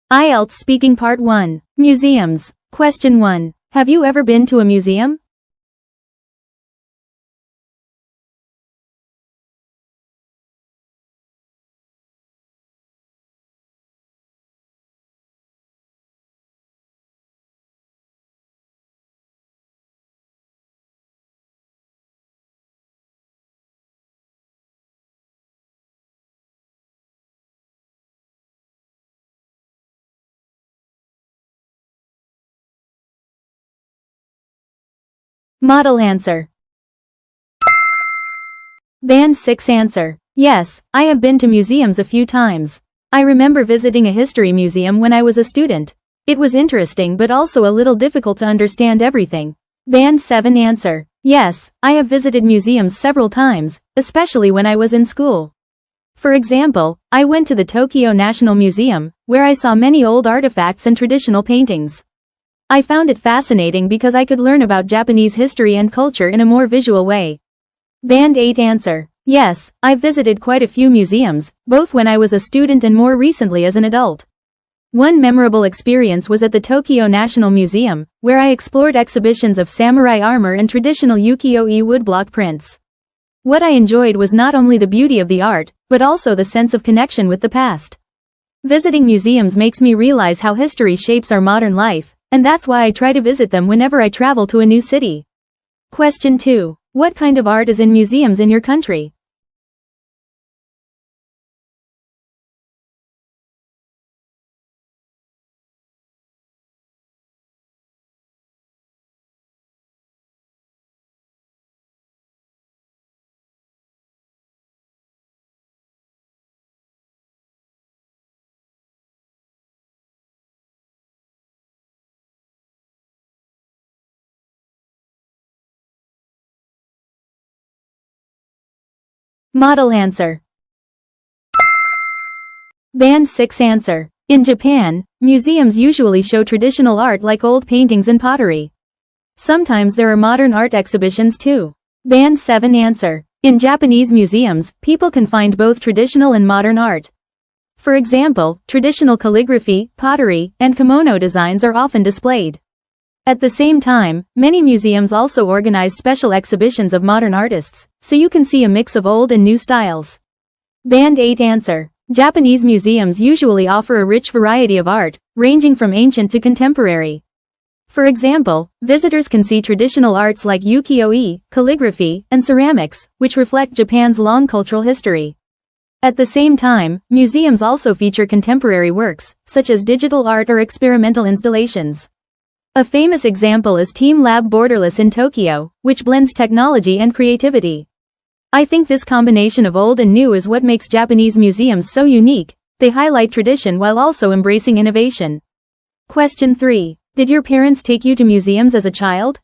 IELTS Speaking Part 1. Museums. Question 1. Have you ever been to a museum? Model answer. Band 6 answer. Yes, I have been to museums a few times. I remember visiting a history museum when I was a student. It was interesting but also a little difficult to understand everything. Band 7 answer. Yes, I have visited museums several times, especially when I was in school. For example, I went to the Tokyo National Museum, where I saw many old artifacts and traditional paintings. I found it fascinating because I could learn about Japanese history and culture in a more visual way. Band 8 answer. Yes, I've visited quite a few museums, both when I was a student and more recently as an adult. One memorable experience was at the Tokyo National Museum, where I explored exhibitions of samurai armor and traditional ukiyo-e woodblock prints. What I enjoyed was not only the beauty of the art, but also the sense of connection with the past. Visiting museums makes me realize how history shapes our modern life, and that's why I try to visit them whenever I travel to a new city. Question 2. What kind of art is in museums in your country? Model answer. Band 6 answer. In Japan, museums usually show traditional art like old paintings and pottery. Sometimes there are modern art exhibitions too. Band 7 answer. In Japanese museums, people can find both traditional and modern art. For example, traditional calligraphy, pottery, and kimono designs are often displayed. At the same time, many museums also organize special exhibitions of modern artists, so you can see a mix of old and new styles. Band 8 answer. Japanese museums usually offer a rich variety of art, ranging from ancient to contemporary. For example, visitors can see traditional arts like ukiyo-e, calligraphy, and ceramics, which reflect Japan's long cultural history. At the same time, museums also feature contemporary works, such as digital art or experimental installations. A famous example is Team Lab Borderless in Tokyo, which blends technology and creativity. I think this combination of old and new is what makes Japanese museums so unique. They highlight tradition while also embracing innovation. Question 3. Did your parents take you to museums as a child?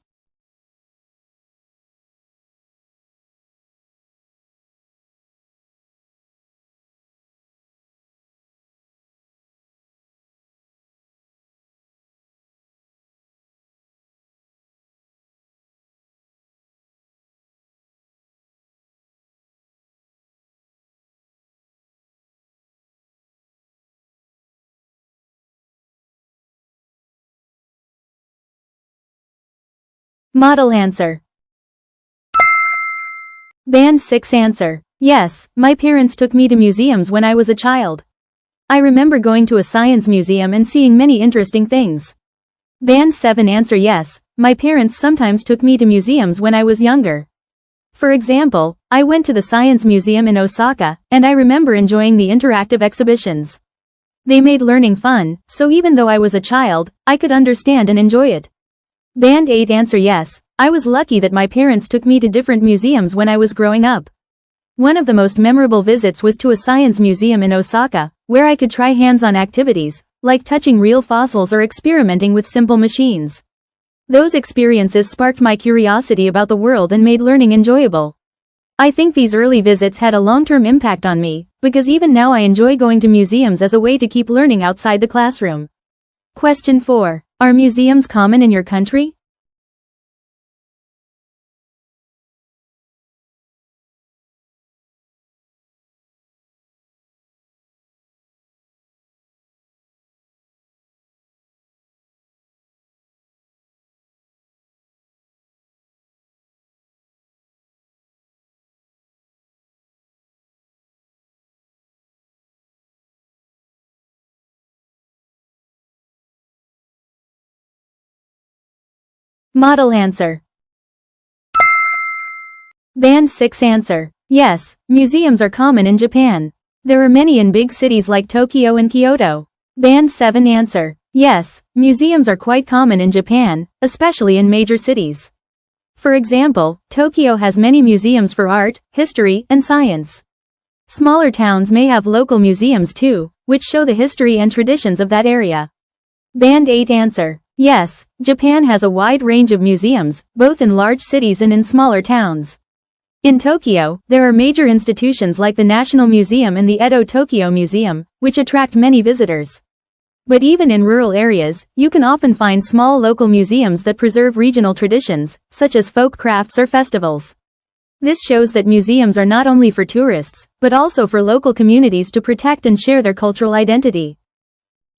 Model answer. Band 6 answer. Yes, my parents took me to museums when I was a child. I remember going to a science museum and seeing many interesting things. Band 7 answer. Yes, my parents sometimes took me to museums when I was younger. For example, I went to the Science Museum in Osaka, and I remember enjoying the interactive exhibitions. They made learning fun, so even though I was a child, I could understand and enjoy it. Band 8 answer. Yes, I was lucky that my parents took me to different museums when I was growing up. One of the most memorable visits was to a science museum in Osaka, where I could try hands-on activities, like touching real fossils or experimenting with simple machines. Those experiences sparked my curiosity about the world and made learning enjoyable. I think these early visits had a long-term impact on me, because even now I enjoy going to museums as a way to keep learning outside the classroom. Question 4. Are museums common in your country? Model answer. Band 6 answer. Yes, museums are common in Japan. There are many in big cities like Tokyo and Kyoto. Band 7 answer. Yes, museums are quite common in Japan, especially in major cities. For example, Tokyo has many museums for art, history, and science. Smaller towns may have local museums too, which show the history and traditions of that area. Band 8 answer. Yes, Japan has a wide range of museums, both in large cities and in smaller towns. In Tokyo, there are major institutions like the National Museum and the Edo Tokyo Museum, which attract many visitors. But even in rural areas, you can often find small local museums that preserve regional traditions, such as folk crafts or festivals. This shows that museums are not only for tourists, but also for local communities to protect and share their cultural identity.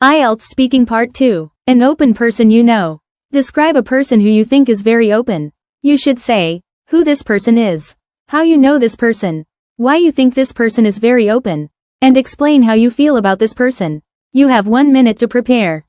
IELTS Speaking Part 2. An open person you know. Describe a person who you think is very open. You should say, who this person is, how you know this person, why you think this person is very open, and explain how you feel about this person. You have 1 minute to prepare.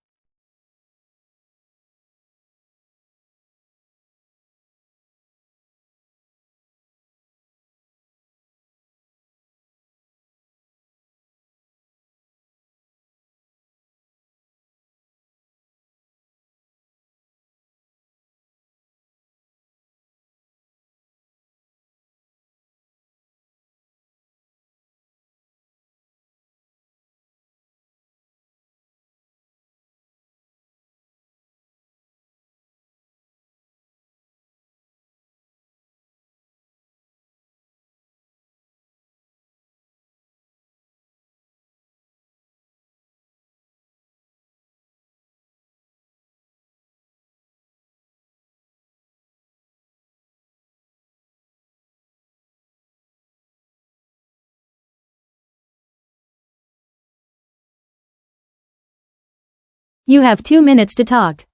You have 2 minutes to talk.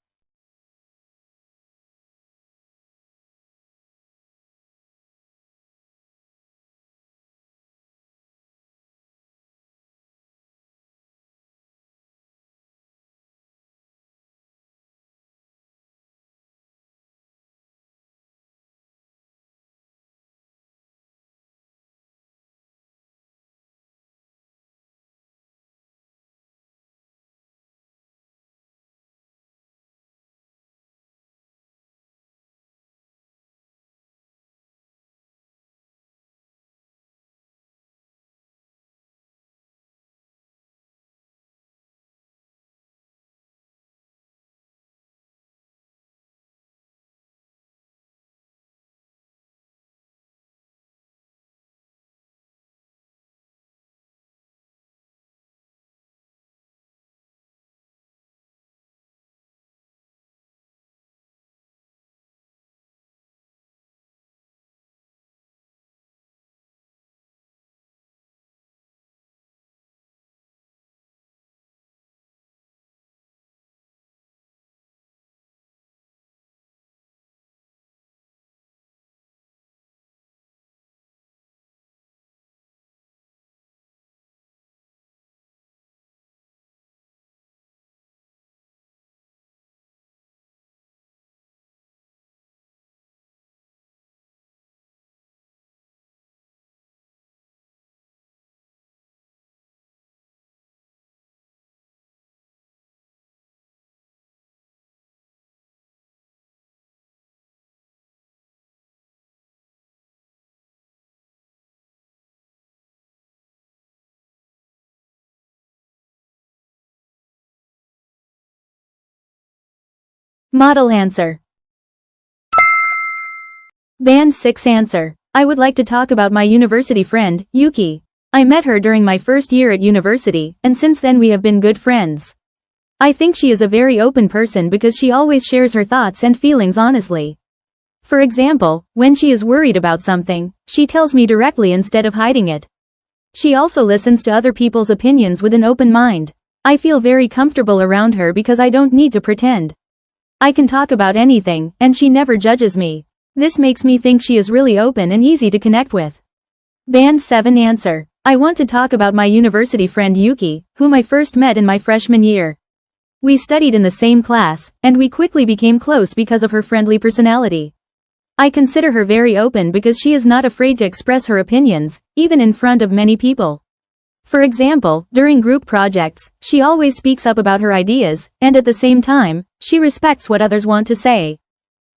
Model answer. Band 6 answer. I would like to talk about my university friend, Yuki. I met her during my first year at university, and since then we have been good friends. I think she is a very open person because she always shares her thoughts and feelings honestly. For example, when she is worried about something, she tells me directly instead of hiding it. She also listens to other people's opinions with an open mind. I feel very comfortable around her because I don't need to pretend. I can talk about anything, and she never judges me. This makes me think she is really open and easy to connect with. Band 7 answer. I want to talk about my university friend Yuki, whom I first met in my freshman year. We studied in the same class, and we quickly became close because of her friendly personality. I consider her very open because she is not afraid to express her opinions, even in front of many people. For example, during group projects, she always speaks up about her ideas, and at the same time, she respects what others want to say.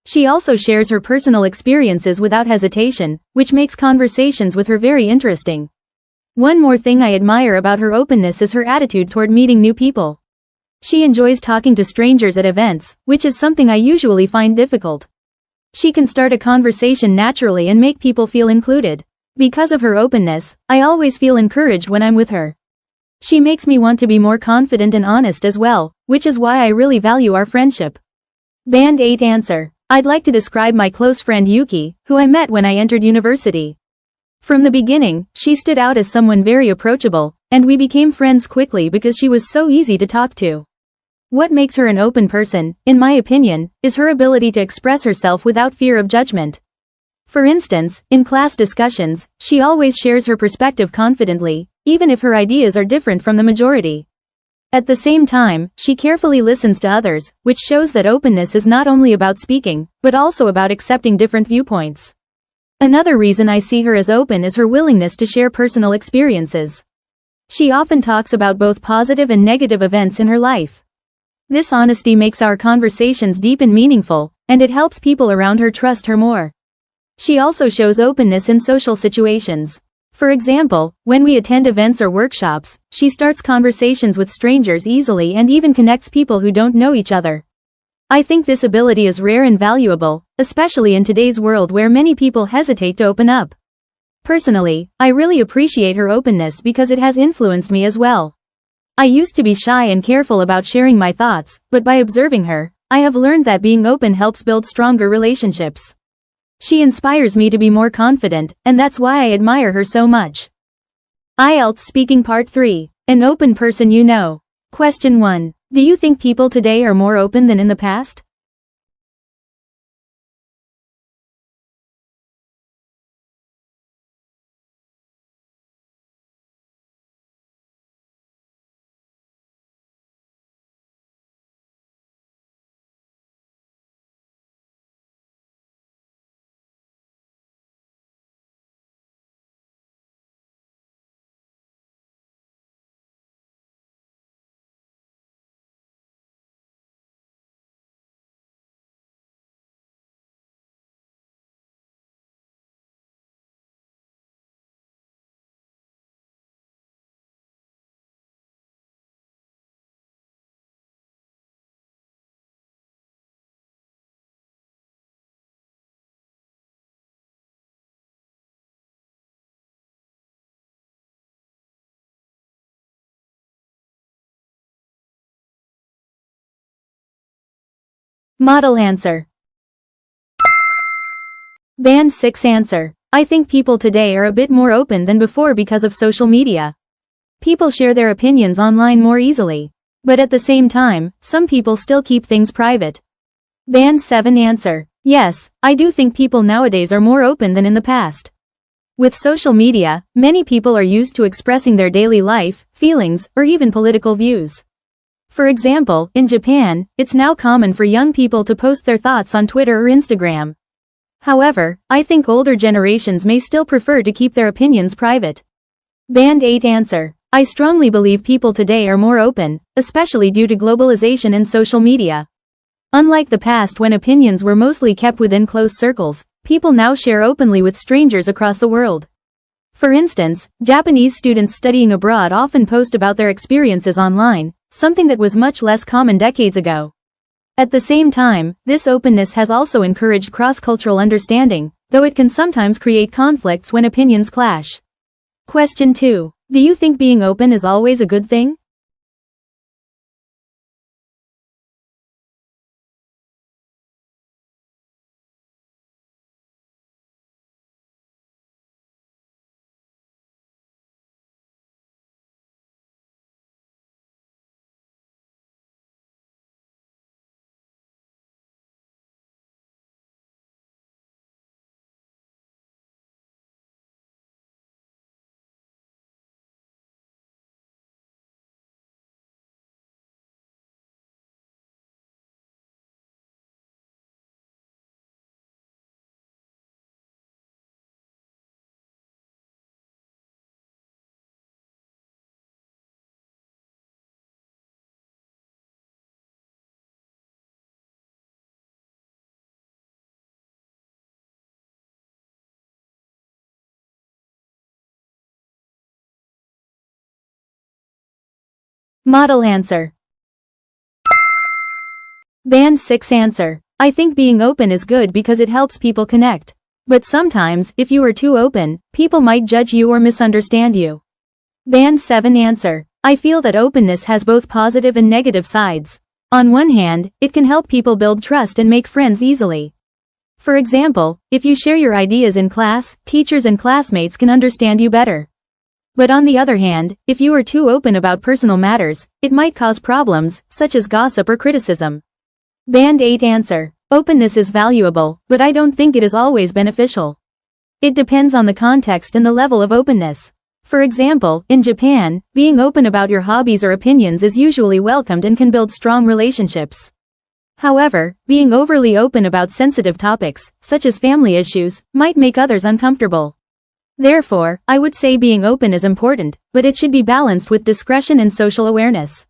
She also shares her personal experiences without hesitation, which makes conversations with her very interesting. One more thing I admire about her openness is her attitude toward meeting new people. She enjoys talking to strangers at events, which is something I usually find difficult. She can start a conversation naturally and make people feel included. Because of her openness, I always feel encouraged when I'm with her. She makes me want to be more confident and honest as well, which is why I really value our friendship. Band 8 answer. I'd like to describe my close friend Yuki, who I met when I entered university. From the beginning, she stood out as someone very approachable, and we became friends quickly because she was so easy to talk to. What makes her an open person, in my opinion, is her ability to express herself without fear of judgment. For instance, in class discussions, she always shares her perspective confidently, even if her ideas are different from the majority. At the same time, she carefully listens to others, which shows that openness is not only about speaking, but also about accepting different viewpoints. Another reason I see her as open is her willingness to share personal experiences. She often talks about both positive and negative events in her life. This honesty makes our conversations deep and meaningful, and it helps people around her trust her more. She also shows openness in social situations. For example, when we attend events or workshops, she starts conversations with strangers easily and even connects people who don't know each other. I think this ability is rare and valuable, especially in today's world where many people hesitate to open up. Personally, I really appreciate her openness because it has influenced me as well. I used to be shy and careful about sharing my thoughts, but by observing her, I have learned that being open helps build stronger relationships. She inspires me to be more confident, and that's why I admire her so much. IELTS Speaking Part 3. An open person you know. Question 1. Do you think people today are more open than in the past? Model answer. Band 6 answer. I think people today are a bit more open than before because of social media. People share their opinions online more easily. But at the same time, some people still keep things private. Band 7 answer. Yes, I do think people nowadays are more open than in the past. With social media, many people are used to expressing their daily life, feelings, or even political views. For example, in Japan, it's now common for young people to post their thoughts on Twitter or Instagram. However, I think older generations may still prefer to keep their opinions private. Band 8 answer. I strongly believe people today are more open, especially due to globalization and social media. Unlike the past when opinions were mostly kept within close circles, people now share openly with strangers across the world. For instance, Japanese students studying abroad often post about their experiences online, something that was much less common decades ago. At the same time, this openness has also encouraged cross-cultural understanding, though it can sometimes create conflicts when opinions clash. Question 2. Do you think being open is always a good thing? Model answer. Band 6 answer. I think being open is good because it helps people connect. But sometimes, if you are too open, people might judge you or misunderstand you. Band 7 answer. I feel that openness has both positive and negative sides. On one hand, it can help people build trust and make friends easily. For example, if you share your ideas in class, teachers and classmates can understand you better. But on the other hand, if you are too open about personal matters, it might cause problems, such as gossip or criticism. Band 8 answer. Openness is valuable, but I don't think it is always beneficial. It depends on the context and the level of openness. For example, in Japan, being open about your hobbies or opinions is usually welcomed and can build strong relationships. However, being overly open about sensitive topics, such as family issues, might make others uncomfortable. Therefore, I would say being open is important, but it should be balanced with discretion and social awareness.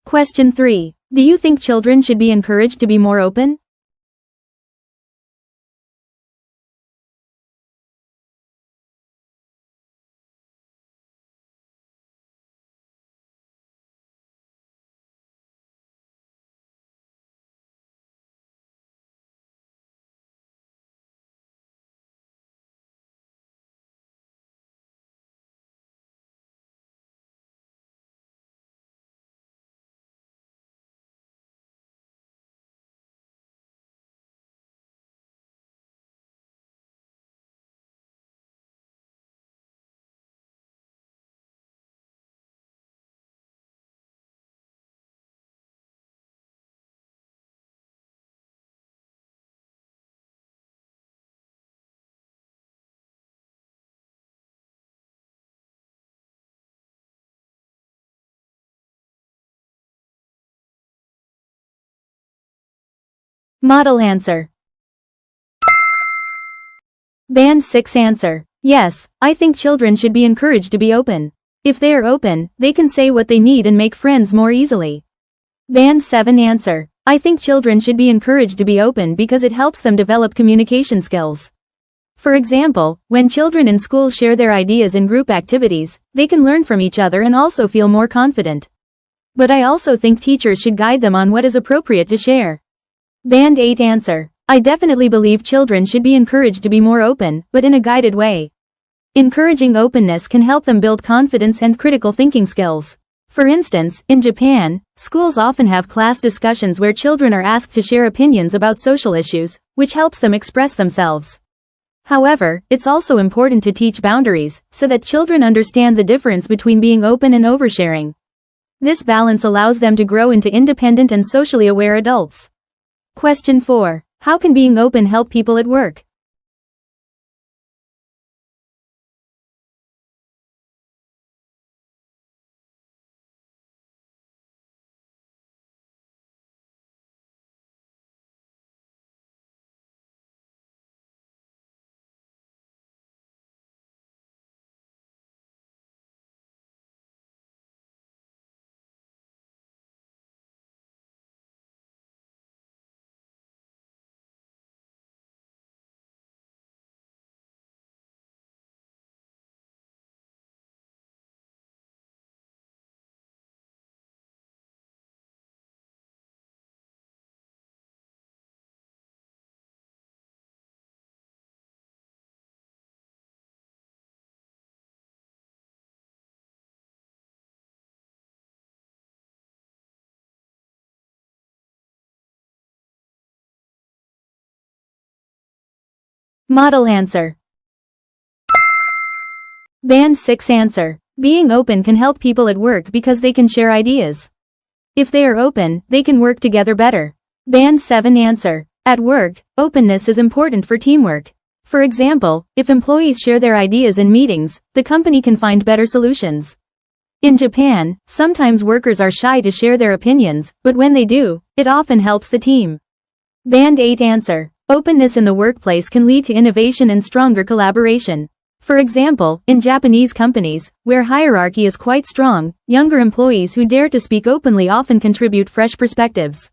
Question 3. Do you think children should be encouraged to be more open? Model answer. Band 6 answer. Yes, I think children should be encouraged to be open. If they are open, they can say what they need and make friends more easily. Band 7 answer. I think children should be encouraged to be open because it helps them develop communication skills. For example, when children in school share their ideas in group activities, they can learn from each other and also feel more confident. But I also think teachers should guide them on what is appropriate to share. Band 8 answer. I definitely believe children should be encouraged to be more open, but in a guided way. Encouraging openness can help them build confidence and critical thinking skills. For instance, in Japan, schools often have class discussions where children are asked to share opinions about social issues, which helps them express themselves. However, it's also important to teach boundaries, so that children understand the difference between being open and oversharing. This balance allows them to grow into independent and socially aware adults. Question 4. How can being open help people at work? Model answer. Band 6 answer. Being open can help people at work because they can share ideas. If they are open, they can work together better. Band 7 answer. At work, openness is important for teamwork. For example, if employees share their ideas in meetings, the company can find better solutions. In Japan, sometimes workers are shy to share their opinions, but when they do, it often helps the team. Band 8 answer. Openness in the workplace can lead to innovation and stronger collaboration. For example, in Japanese companies, where hierarchy is quite strong, younger employees who dare to speak openly often contribute fresh perspectives.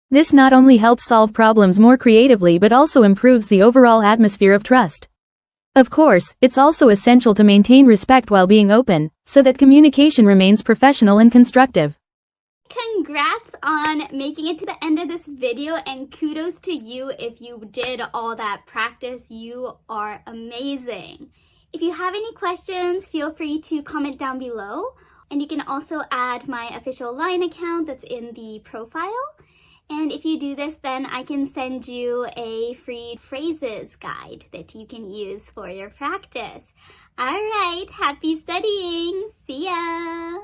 This not only helps solve problems more creatively but also improves the overall atmosphere of trust. Of course, it's also essential to maintain respect while being open, so that communication remains professional and constructive. congrats on making it to the end of this video, and kudos to you if you did all that practice. You are amazing. If you have any questions, feel free to comment down below. And you can also add my official LINE account that's in the profile. And if you do this, then I can send you a free phrases guide that you can use for your practice. All right, happy studying. See ya.